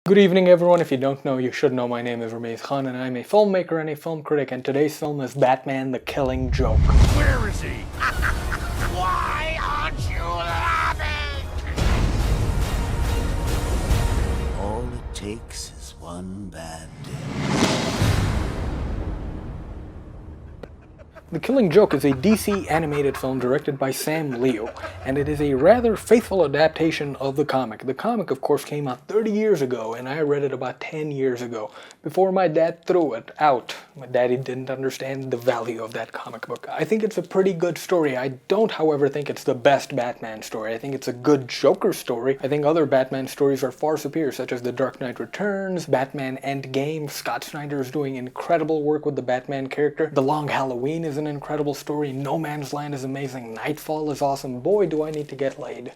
Good evening everyone. If you don't know, you should know. My name is Rameez and I'm a filmmaker and a film critic, and today's film is Batman the Killing Joke. Where is he? Why aren't you laughing? All it takes is one bad day. The Killing Joke is a DC animated film directed by Sam Liu, and it is a rather faithful adaptation of the comic. The comic, of course, came out 30 years ago, and I read it about 10 years ago, before my dad threw it out. My daddy didn't understand the value of that comic book. I think it's a pretty good story. I don't, however, think it's the best Batman story. I think it's a good Joker story. I think other Batman stories are far superior, such as The Dark Knight Returns, Batman Endgame. Scott Snyder is doing incredible work with the Batman character. The Long Halloween is an incredible story. No Man's Land is amazing. Nightfall is awesome. Boy, do I need to get laid.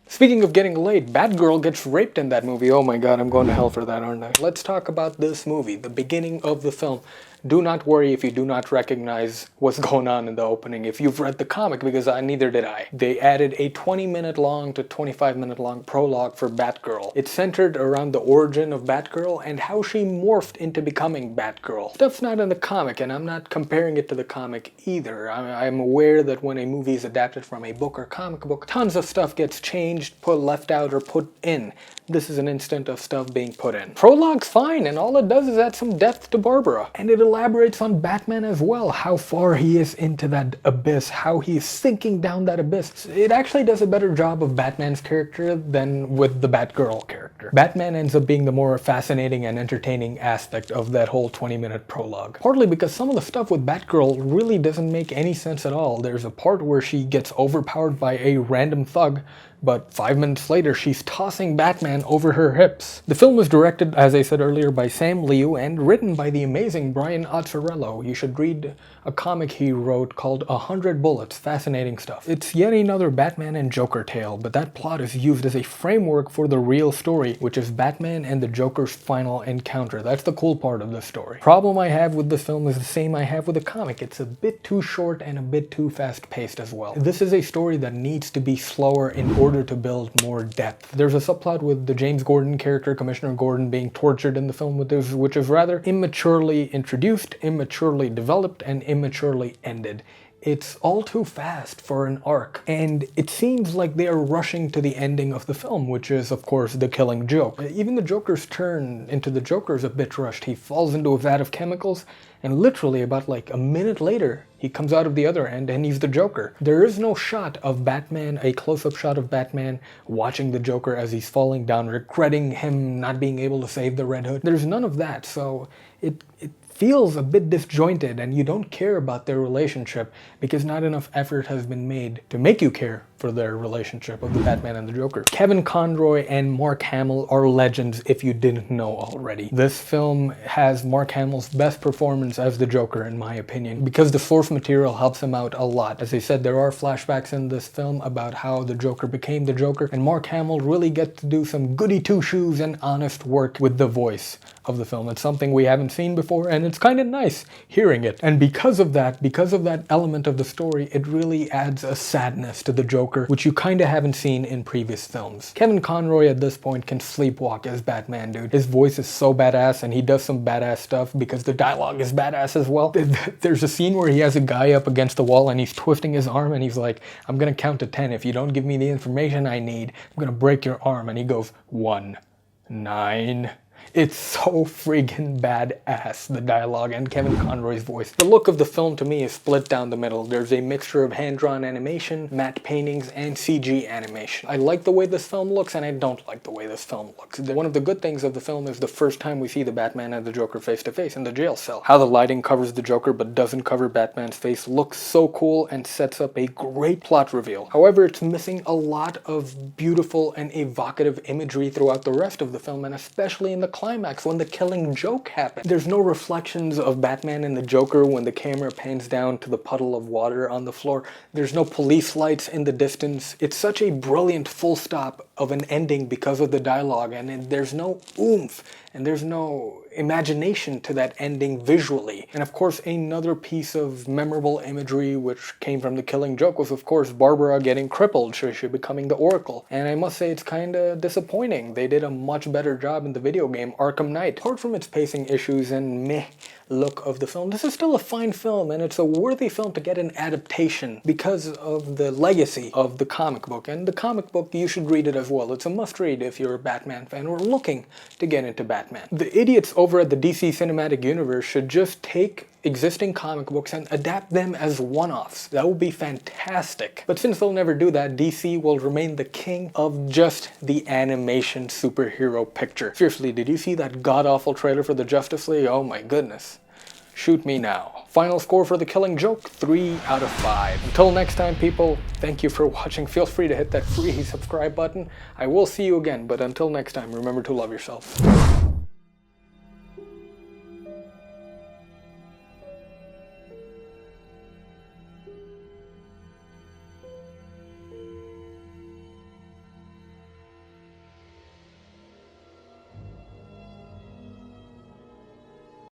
Speaking of getting laid, Batgirl gets raped in that movie. Oh my god, I'm going to hell for that, aren't I? Let's talk about this movie, the beginning of the film. Do not worry if you do not recognize what's going on in the opening if you've read the comic, because neither did I. They added a 20-minute long to 25-minute long prologue for Batgirl. It's centered around the origin of Batgirl and how she morphed into becoming Batgirl. Stuff's not in the comic, and I'm not comparing it to the comic either. I'm aware that when a movie is adapted from a book or comic book, tons of stuff gets changed, left out, or put in. This is an instant of stuff being put in. Prologue's fine, and all it does is add some depth to Barbara. And it elaborates on Batman as well, how far he is into that abyss, how he's sinking down that abyss. It actually does a better job of Batman's character than with the Batgirl character. Batman ends up being the more fascinating and entertaining aspect of that whole 20-minute prologue. Partly because some of the stuff with Batgirl really doesn't make any sense at all. There's a part where she gets overpowered by a random thug, but 5 minutes later she's tossing Batman over her hips. The film was directed, as I said earlier, by Sam Liu and written by the amazing Brian Azzarello. You should read a comic he wrote called 100 Bullets. Fascinating stuff. It's yet another Batman and Joker tale, but that plot is used as a framework for the real story, which is Batman and the Joker's final encounter. That's the cool part of the story. Problem I have with this film is the same I have with the comic. It's a bit too short and a bit too fast-paced as well. This is a story that needs to be slower in order to build more depth. There's a subplot with the James Gordon character, Commissioner Gordon, being tortured in the film, which is rather immaturely introduced, immaturely developed, and immaturely ended. It's all too fast for an arc, and it seems like they are rushing to the ending of the film, which is, of course, the Killing Joke. Even the Joker's turn into the Joker is a bit rushed. He falls into a vat of chemicals, and literally about like a minute later, he comes out of the other end and he's the Joker. There is no shot of Batman, a close-up shot of Batman watching the Joker as he's falling down, regretting him not being able to save the Red Hood. There's none of that, so it feels a bit disjointed, and you don't care about their relationship because not enough effort has been made to make you care for their relationship of the Batman and the Joker. Kevin Conroy and Mark Hamill are legends if you didn't know already. This film has Mark Hamill's best performance as the Joker, in my opinion, because the source material helps him out a lot. As I said, there are flashbacks in this film about how the Joker became the Joker, and Mark Hamill really gets to do some goody two-shoes and honest work with the voice of the film. It's something we haven't seen before, and it's kind of nice hearing it. And because of that element of the story, it really adds a sadness to the Joker, which you kind of haven't seen in previous films. Kevin Conroy at this point can sleepwalk as Batman, dude. His voice is so badass, and he does some badass stuff because the dialogue is badass as well. There's a scene where he has a guy up against the wall and he's twisting his arm and he's like, "I'm gonna count to 10. If you don't give me the information I need, I'm gonna break your arm." And he goes, 1, 9. It's so friggin' badass, the dialogue and Kevin Conroy's voice. The look of the film to me is split down the middle. There's a mixture of hand-drawn animation, matte paintings, and CG animation. I like the way this film looks, and I don't like the way this film looks. One of the good things of the film is the first time we see the Batman and the Joker face-to-face in the jail cell. How the lighting covers the Joker but doesn't cover Batman's face looks so cool and sets up a great plot reveal. However, it's missing a lot of beautiful and evocative imagery throughout the rest of the film, and especially in the climax when the Killing Joke happens. There's no reflections of Batman and the Joker when the camera pans down to the puddle of water on the floor. There's no police lights in the distance. It's such a brilliant full stop of an ending because of the dialogue, and there's no oomph and there's no imagination to that ending visually. And of course, another piece of memorable imagery which came from The Killing Joke was of course Barbara getting crippled, she becoming the Oracle. And I must say it's kinda disappointing. They did a much better job in the video game Arkham Knight. Apart from its pacing issues and meh look of the film, this is still a fine film, and it's a worthy film to get an adaptation because of the legacy of the comic book. And the comic book, you should read it as well. It's a must read if you're a Batman fan or looking to get into Batman. The idiots over at the DC Cinematic Universe should just take existing comic books and adapt them as one-offs. That would be fantastic. But since they'll never do that, DC will remain the king of just the animation superhero picture. Seriously, did you see that god-awful trailer for the Justice League? Oh my goodness. Shoot me now. Final score for The Killing Joke, 3 out of 5. Until next time, people, thank you for watching. Feel free to hit that free subscribe button. I will see you again, but until next time, remember to love yourself.